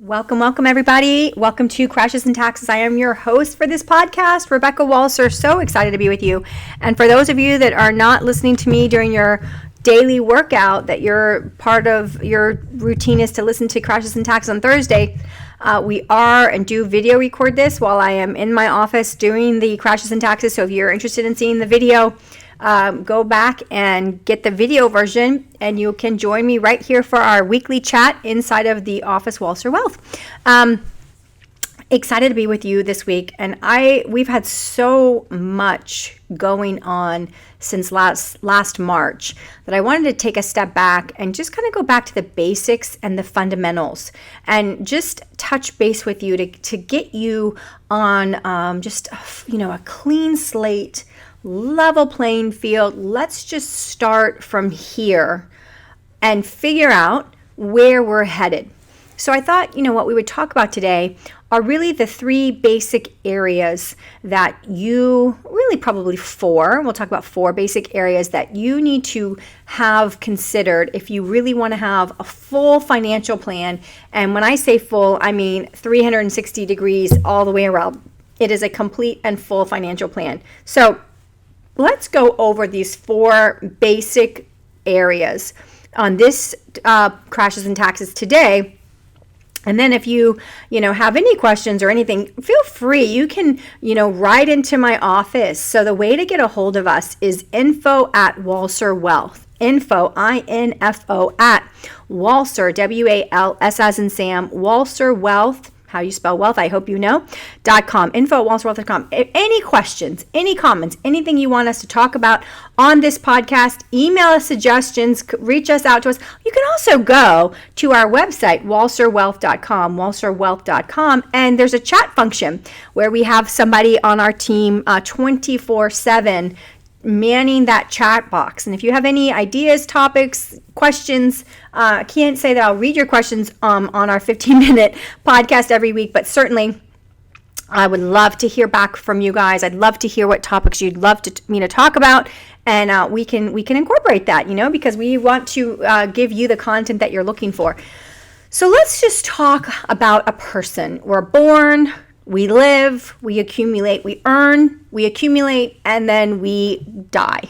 Welcome, everybody. Welcome to Crashes and Taxes. I am your host for this podcast, Rebecca Walser. So excited to be with you. And for those of you that are not listening to me during your daily workout, that you're part of your routine is to listen to Crashes and Taxes on Thursday, we are and do video record this while I am in my office doing the Crashes and Taxes. So if you're interested in seeing the video, go back and get the video version, and you can join me right here for our weekly chat inside of the Office Walser Wealth. Excited to be with you this week, and we've had so much going on since last March that I wanted to take a step back and just kind of go back to the basics and the fundamentals, and just touch base with you to get you on just a clean slate, level playing field. Let's just start from here and figure out where we're headed. So I thought, what we would talk about today are really the three basic areas that probably four. We'll talk about four basic areas that you need to have considered if you really want to have a full financial plan. And when I say full, I mean 360 degrees all the way around. It is a complete and full financial plan. So let's go over these four basic areas on this Crashes and Taxes today. And then if you have any questions or anything, feel free. You can, write into my office. So the way to get a hold of us is info@Walser Wealth. Info, I-N-F-O, at Walser, W-A-L-S as in Sam, Walser Wealth, how you spell wealth, I hope you know, .com, info@walserwealth.com. Any questions, any comments, anything you want us to talk about on this podcast, email us suggestions, reach us out to us. You can also go to our website, walserwealth.com, walserwealth.com, and there's a chat function where we have somebody on our team 24/7 manning that chat box. And if you have any ideas, topics, questions, I can't say that I'll read your questions on our 15-minute podcast every week, but certainly I would love to hear back from you guys. I'd love to hear what topics you'd love me to talk about, and we can incorporate that, because we want to give you the content that you're looking for. So let's just talk about a person. We're born, we live, we accumulate, we earn, we accumulate, and then we die.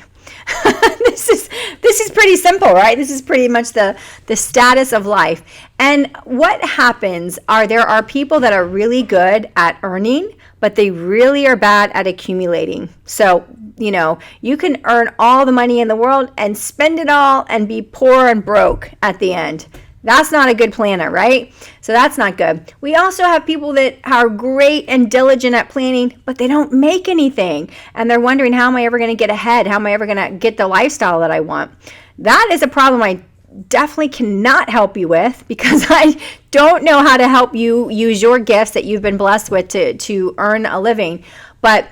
This is pretty simple, right? This is pretty much the status of life. And what happens there are people that are really good at earning, but they really are bad at accumulating. So, you can earn all the money in the world and spend it all and be poor and broke at the end. That's not a good planner, right? So that's not good. We also have people that are great and diligent at planning, but they don't make anything. And they're wondering, how am I ever going to get ahead? How am I ever going to get the lifestyle that I want? That is a problem I definitely cannot help you with, because I don't know how to help you use your gifts that you've been blessed with to earn a living. But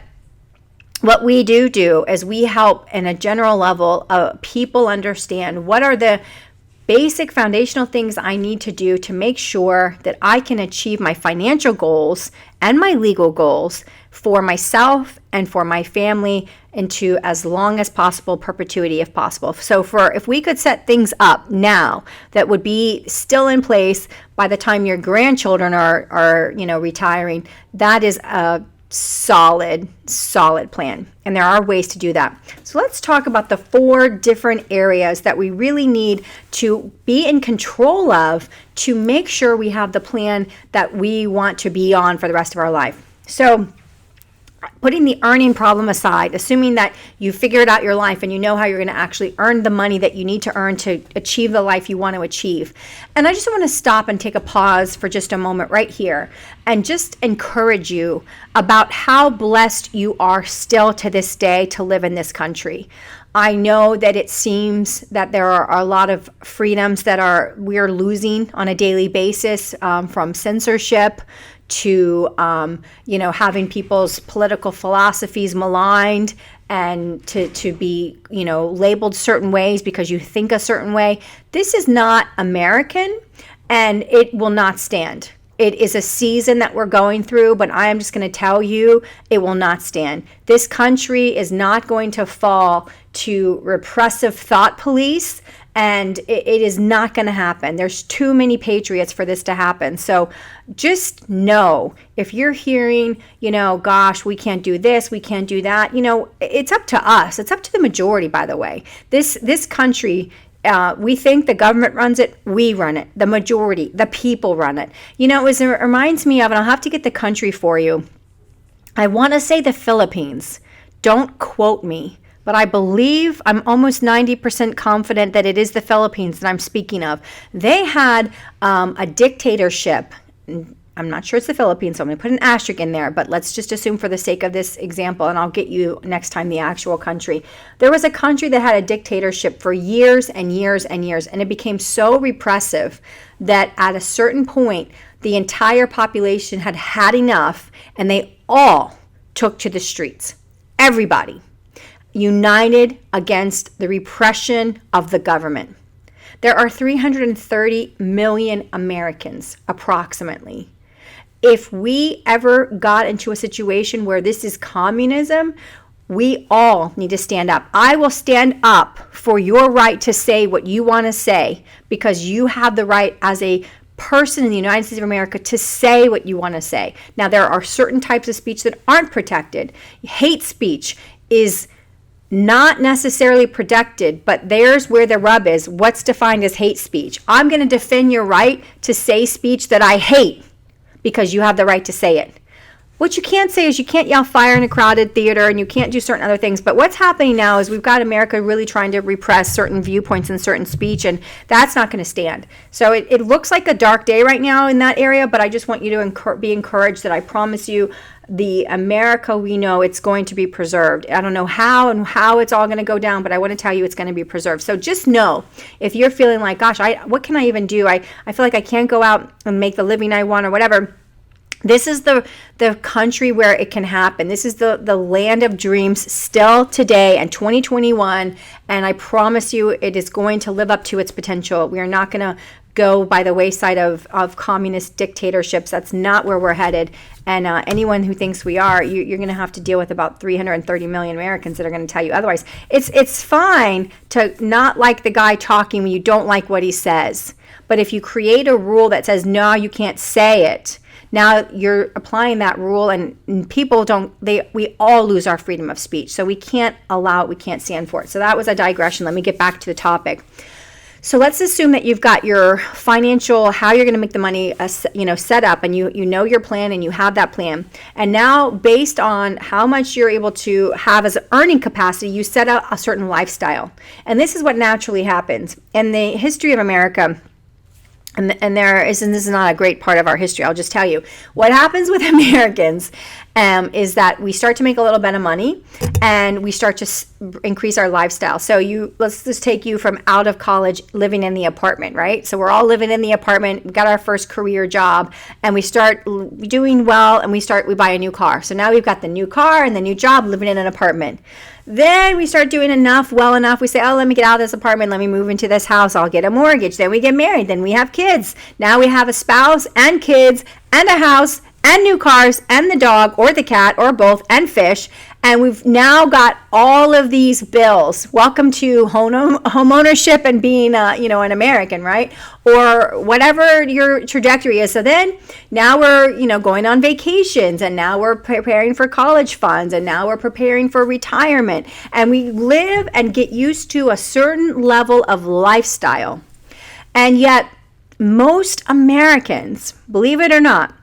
what we do is we help in a general level people understand what are the basic foundational things I need to do to make sure that I can achieve my financial goals and my legal goals for myself and for my family into as long as possible, perpetuity if possible. So if we could set things up now that would be still in place by the time your grandchildren are retiring, that is a solid plan. And there are ways to do that. So let's talk about the four different areas that we really need to be in control of to make sure we have the plan that we want to be on for the rest of our life. So putting the earning problem aside, assuming that you figured out your life and you know how you're going to actually earn the money that you need to earn to achieve the life you want to achieve. And I just want to stop and take a pause for just a moment right here and just encourage you about how blessed you are still to this day to live in this country. I know that it seems that there are a lot of freedoms that we're losing on a daily basis, from censorship to having people's political philosophies maligned, and to be labeled certain ways because you think a certain way. This is not American, and it will not stand. It is a season that we're going through, but I am just going to tell you, it will not stand. This country is not going to fall to repressive thought police And it is not going to happen. There's too many patriots for this to happen. So just know, if you're hearing, gosh, we can't do this, we can't do that, it's up to us. It's up to the majority, by the way. This country, we think the government runs it. We run it. The majority, the people run it. It reminds me of, and I'll have to get the country for you. I want to say the Philippines. Don't quote me. But I believe, I'm almost 90% confident that it is the Philippines that I'm speaking of. They had a dictatorship. I'm not sure it's the Philippines, so I'm going to put an asterisk in there. But let's just assume for the sake of this example, and I'll get you next time the actual country. There was a country that had a dictatorship for years and years and years. And it became so repressive that at a certain point, the entire population had enough. And they all took to the streets. Everybody. United against the repression of the government. There are 330 million Americans, approximately. If we ever got into a situation where this is communism, we all need to stand up. I will stand up for your right to say what you want to say, because you have the right as a person in the United States of America to say what you want to say. Now, there are certain types of speech that aren't protected. Hate speech is not necessarily protected, but there's where the rub is. What's defined as hate speech? I'm going to defend your right to say speech that I hate because you have the right to say it. What you can't say is you can't yell fire in a crowded theater, and you can't do certain other things. But what's happening now is we've got America really trying to repress certain viewpoints and certain speech, and that's not going to stand. So it looks like a dark day right now in that area, but I just want you to be encouraged that I promise you, the America we know, it's going to be preserved. I don't know how it's all going to go down, but I want to tell you it's going to be preserved. So just know, if you're feeling like, gosh, what can I even do? I feel like I can't go out and make the living I want or whatever. This is the country where it can happen. This is the land of dreams still today in 2021. And I promise you it is going to live up to its potential. We are not going to go by the wayside of communist dictatorships. That's not where we're headed. And anyone who thinks we are, you're going to have to deal with about 330 million Americans that are going to tell you otherwise. It's fine to not like the guy talking when you don't like what he says. But if you create a rule that says, no, you can't say it, now you're applying that rule, and people we all lose our freedom of speech. So we can't allow it. We can't stand for it. So that was a digression. Let me get back to the topic. So let's assume that you've got your financial, how you're going to make the money, set up, and you know your plan and you have that plan. And now, based on how much you're able to have as earning capacity, you set out a certain lifestyle. And this is what naturally happens. In the history of America, and this is not a great part of our history, I'll just tell you. What happens with Americans is that we start to make a little bit of money, and we start to increase our lifestyle. So let's just take you from out of college, living in the apartment, right? So we're all living in the apartment, we got our first career job, and we start doing well, and we buy a new car. So now we've got the new car and the new job, living in an apartment. Then we start doing well enough. We say, oh, let me get out of this apartment. Let me move into this house. I'll get a mortgage. Then we get married. Then we have kids. Now we have a spouse and kids and a house and new cars and the dog or the cat or both and fish. And we've now got all of these bills. Welcome to home ownership and being, an American, right? Or whatever your trajectory is. So then now we're, going on vacations, and now we're preparing for college funds, and now we're preparing for retirement. And we live and get used to a certain level of lifestyle. And yet most Americans, believe it or not,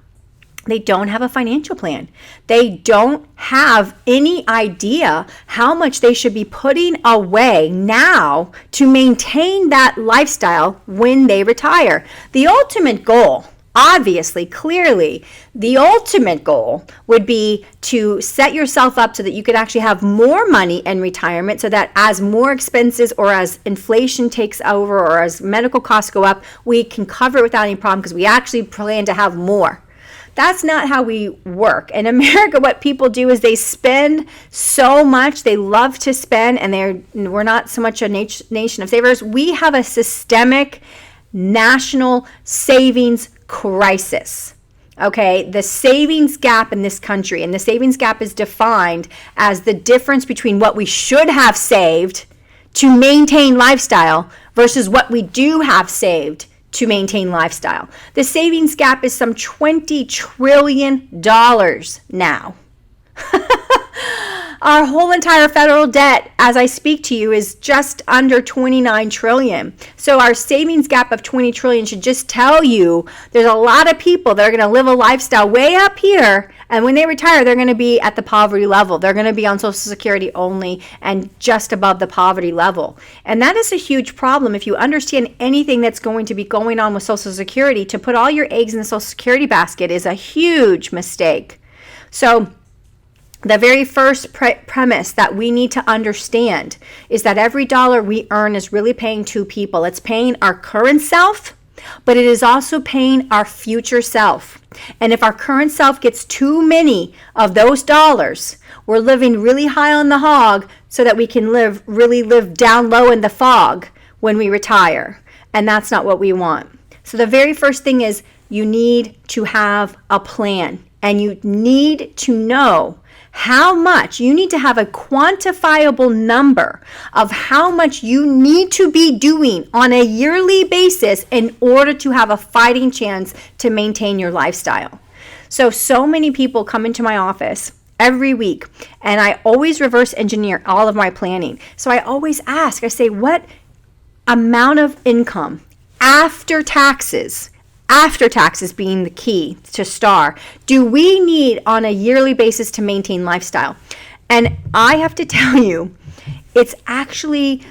they don't have a financial plan. They don't have any idea how much they should be putting away now to maintain that lifestyle when they retire. The ultimate goal, obviously, clearly, the ultimate goal would be to set yourself up so that you could actually have more money in retirement, so that as more expenses or as inflation takes over or as medical costs go up, we can cover it without any problem because we actually plan to have more. That's not how we work. In America, what people do is they spend so much. They love to spend, and we're not so much a nation of savers. We have a systemic national savings crisis. Okay, the savings gap in this country, and the savings gap is defined as the difference between what we should have saved to maintain lifestyle versus what we do have saved to maintain lifestyle. The savings gap is some $20 trillion now. Our whole entire federal debt, as I speak to you, is just under 29 trillion. So our savings gap of 20 trillion should just tell you there's a lot of people that are going to live a lifestyle way up here, and when they retire, they're going to be at the poverty level. They're going to be on Social Security only and just above the poverty level. And that is a huge problem. If you understand anything that's going to be going on with Social Security, to put all your eggs in the Social Security basket is a huge mistake. So the very first premise that we need to understand is that every dollar we earn is really paying two people. It's paying our current self, but it is also paying our future self. And if our current self gets too many of those dollars, we're living really high on the hog so that we can live down low in the fog when we retire. And that's not what we want. So the very first thing is you need to have a plan, and you need to know how much. You need to have a quantifiable number of how much you need to be doing on a yearly basis in order to have a fighting chance to maintain your lifestyle. So many people come into my office every week, and I always reverse engineer all of my planning. So I always ask, I say, what amount of income after taxes being the key to STAR, do we need on a yearly basis to maintain lifestyle? And I have to tell you, it's actually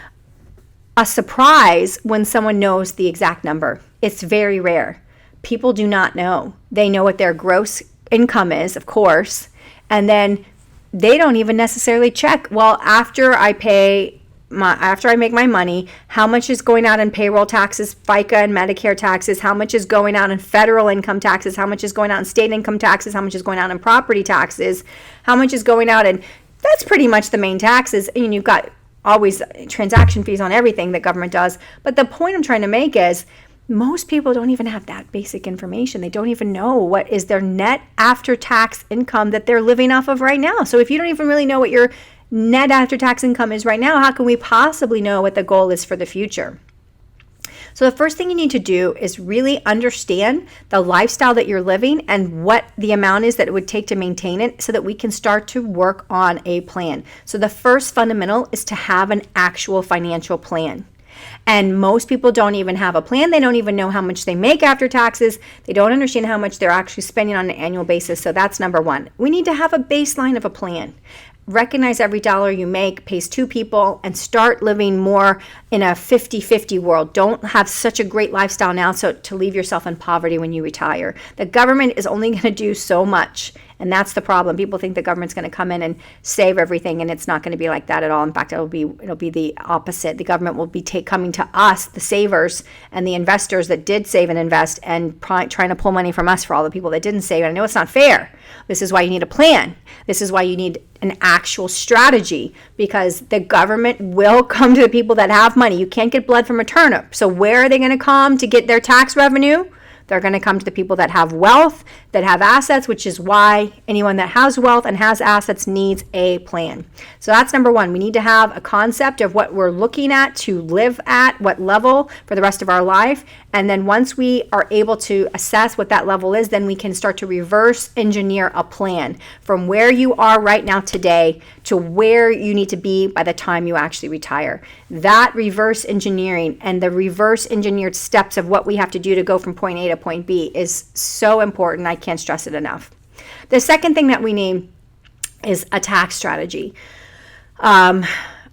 a surprise when someone knows the exact number. It's very rare. People do not know. They know what their gross income is, of course, and then they don't even necessarily check, well, after I make my money, how much is going out in payroll taxes, FICA and Medicare taxes, how much is going out in federal income taxes, how much is going out in state income taxes, how much is going out in property taxes, how much is going out in, that's pretty much the main taxes. And you've got always transaction fees on everything that government does. But the point I'm trying to make is most people don't even have that basic information. They don't even know what is their net after tax income that they're living off of right now. So if you don't even really know what your net after tax income is right now, how can we possibly know what the goal is for the future? So the first thing you need to do is really understand the lifestyle that you're living and what the amount is that it would take to maintain it so that we can start to work on a plan. So the first fundamental is to have an actual financial plan. And most people don't even have a plan. They don't even know how much they make after taxes. They don't understand how much they're actually spending on an annual basis. So that's number one. We need to have a baseline of a plan. Recognize every dollar you make pays two people and start living more in a 50-50 world. Don't have such a great lifestyle now so to leave yourself in poverty when you retire. The government is only going to do so much, and that's the problem. People think the government's going to come in and save everything, and it's not going to be like that at all. In fact, it'll be the opposite. The government will be coming to us, the savers and the investors that did save and invest, and trying to pull money from us for all the people that didn't save. And I know it's not fair. This is why you need a plan. This is why you need an actual strategy, because the government will come to the people that have money. You can't get blood from a turnip. So where are they going to come to get their tax revenue? They're going to come to the people that have wealth, that have assets, which is why anyone that has wealth and has assets needs a plan. So that's number one. We need to have a concept of what we're looking at to live at, what level for the rest of our life. And then once we are able to assess what that level is, then we can start to reverse engineer a plan from where you are right now today to where you need to be by the time you actually retire. That reverse engineering and the reverse engineered steps of what we have to do to go from point A to point B is so important. I can't stress it enough. The second thing that we need is a tax strategy.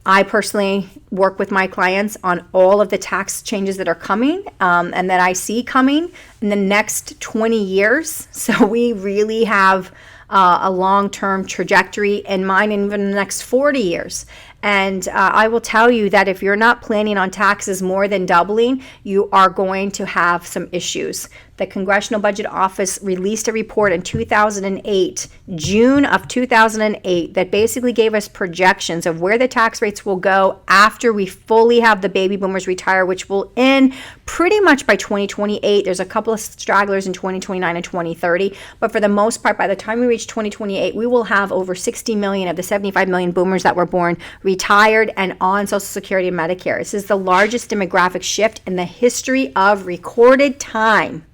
I personally work with my clients on all of the tax changes that are coming and that I see coming in the next 20 years. So we really have a long-term trajectory in mind, and even the next 40 years. And I will tell you that if you're not planning on taxes more than doubling, you are going to have some issues. The Congressional Budget Office released a report in 2008, June of 2008, that basically gave us projections of where the tax rates will go after we fully have the baby boomers retire, which will end pretty much by 2028. There's a couple of stragglers in 2029 and 2030, but for the most part, by the time we reach 2028, we will have over 60 million of the 75 million boomers that were born retired, and on Social Security and Medicare. This is the largest demographic shift in the history of recorded time.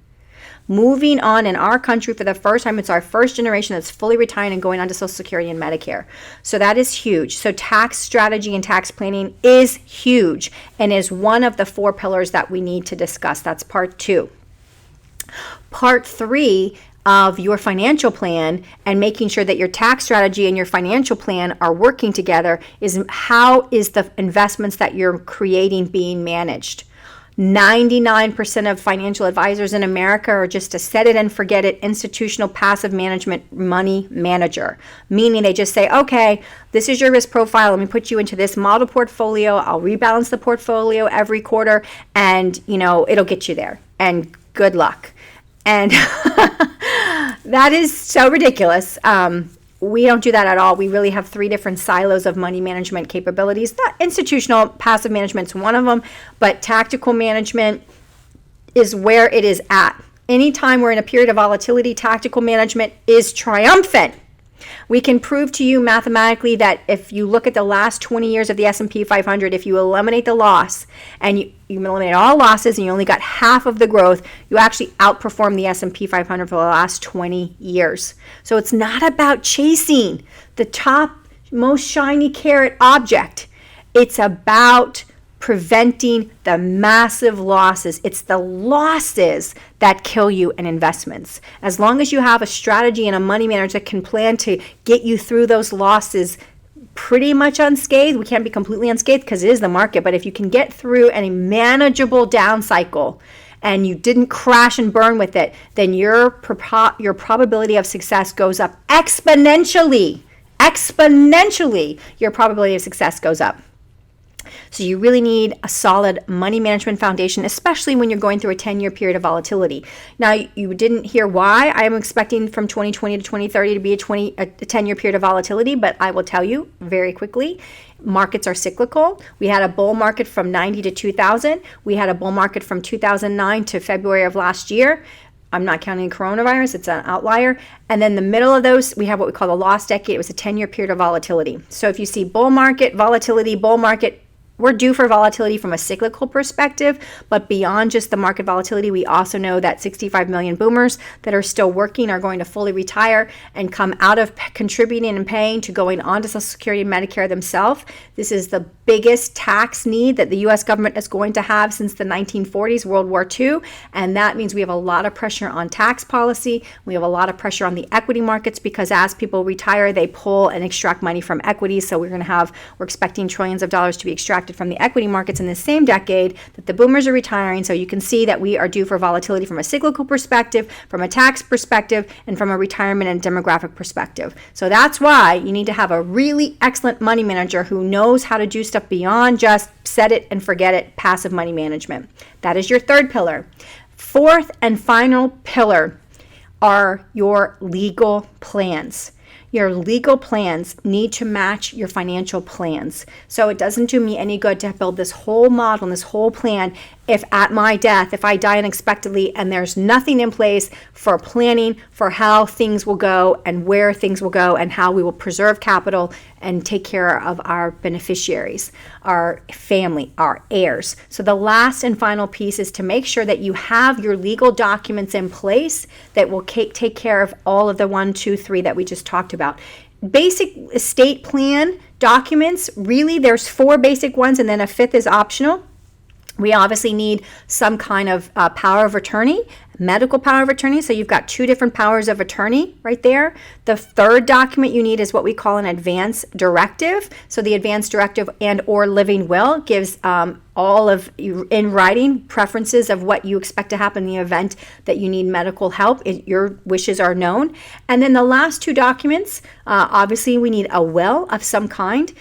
Moving on in our country for the first time, it's our first generation that's fully retiring and going on to Social Security and Medicare. So that is huge. So tax strategy and tax planning is huge and is one of the 4 pillars that we need to discuss. That's part 2. Part 3 of your financial plan and making sure that your tax strategy and your financial plan are working together is how is the investments that you're creating being managed. 99% of financial advisors in America are just a set it and forget it institutional passive management money manager, meaning they just say, okay, this is your risk profile. Let me put you into this model portfolio. I'll rebalance the portfolio every quarter and, it'll get you there. And good luck. And that is so ridiculous. We don't do that at all. We really have 3 different silos of money management capabilities. Not institutional passive management is one of them, but tactical management is where it is at. Anytime we're in a period of volatility, tactical management is triumphant. We can prove to you mathematically that if you look at the last 20 years of the S&P 500, if you eliminate the loss and you eliminate all losses and you only got half of the growth, you actually outperform the S&P 500 for the last 20 years. So it's not about chasing the top most shiny carrot object. It's about preventing the massive losses. It's the losses that kill you in investments. As long as you have a strategy and a money manager that can plan to get you through those losses pretty much unscathed, we can't be completely unscathed because it is the market, but if you can get through any manageable down cycle and you didn't crash and burn with it, then your probability of success goes up exponentially. Exponentially, your probability of success goes up. So you really need a solid money management foundation, especially when you're going through a 10-year period of volatility. Now, you didn't hear why I am expecting from 2020 to 2030 to be a 10-year period of volatility, but I will tell you very quickly, markets are cyclical. We had a bull market from 90 to 2000. We had a bull market from 2009 to February of last year. I'm not counting coronavirus, it's an outlier. And then the middle of those, we have what we call the lost decade. It was a 10-year period of volatility. So if you see bull market, volatility, bull market, we're due for volatility from a cyclical perspective, but beyond just the market volatility, we also know that 65 million boomers that are still working are going to fully retire and come out of contributing and paying to going on to Social Security and Medicare themselves. This is the biggest tax need that the U.S. government is going to have since the 1940s, World War II, and that means we have a lot of pressure on tax policy. We have a lot of pressure on the equity markets because as people retire, they pull and extract money from equities. So we're expecting trillions of dollars to be extracted from the equity markets in the same decade that the boomers are retiring. So you can see that we are due for volatility from a cyclical perspective, from a tax perspective, and from a retirement and demographic perspective. So that's why you need to have a really excellent money manager who knows how to do stuff beyond just set it and forget it, passive money management. That is your 3rd pillar. 4th and final pillar are your legal plans. Your legal plans need to match your financial plans. So it doesn't do me any good to build this whole model and this whole plan if at my death, if I die unexpectedly and there's nothing in place for planning for how things will go and where things will go and how we will preserve capital and take care of our beneficiaries, our family, our heirs. So the last and final piece is to make sure that you have your legal documents in place that will take care of all of the 1, 2, 3 that we just talked about. Basic estate plan documents, really there's 4 basic ones and then a 5th is optional. We obviously need some kind of power of attorney, medical power of attorney. So you've got 2 different powers of attorney right there. The 3rd document you need is what we call an advance directive. So the advance directive and or living will gives all of in writing preferences of what you expect to happen in the event that you need medical help. Your wishes are known. And then the last 2 documents, obviously we need a will of some kind.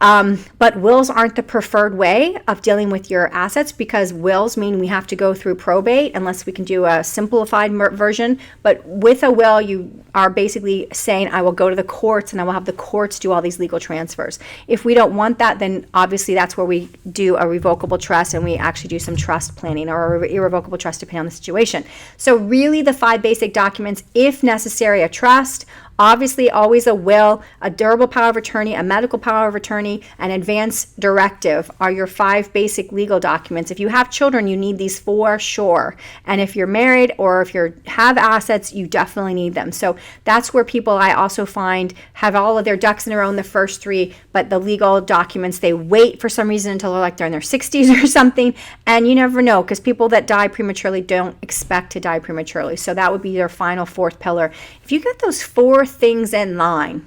But wills aren't the preferred way of dealing with your assets because wills mean we have to go through probate unless we can do a simplified version. But with a will, you are basically saying, I will go to the courts and I will have the courts do all these legal transfers. If we don't want that, then obviously that's where we do a revocable trust and we actually do some trust planning or irrevocable trust depending on the situation. So really the 5 basic documents, if necessary, a trust, Obviously, always a will, a durable power of attorney, a medical power of attorney, an advance directive are your 5 basic legal documents. If you have children, you need these for sure. And if you're married or if you have assets, you definitely need them. So that's where people, I also find, have all of their ducks in a row in the first 3, but the legal documents, they wait for some reason until they're in their 60s or something. And you never know, because people that die prematurely don't expect to die prematurely. So that would be your final 4th pillar. If you get those 4 things in line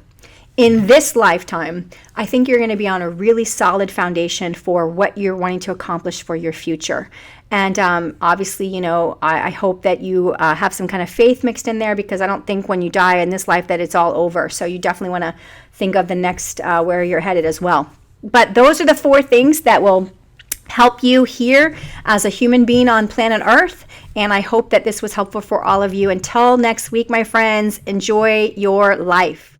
in this lifetime, I think you're going to be on a really solid foundation for what you're wanting to accomplish for your future. And obviously, I hope that you have some kind of faith mixed in there, because I don't think when you die in this life that it's all over. So you definitely want to think of the next where you're headed as well. But those are the 4 things that will help you here as a human being on planet Earth. And I hope that this was helpful for all of you. Until next week, my friends, enjoy your life.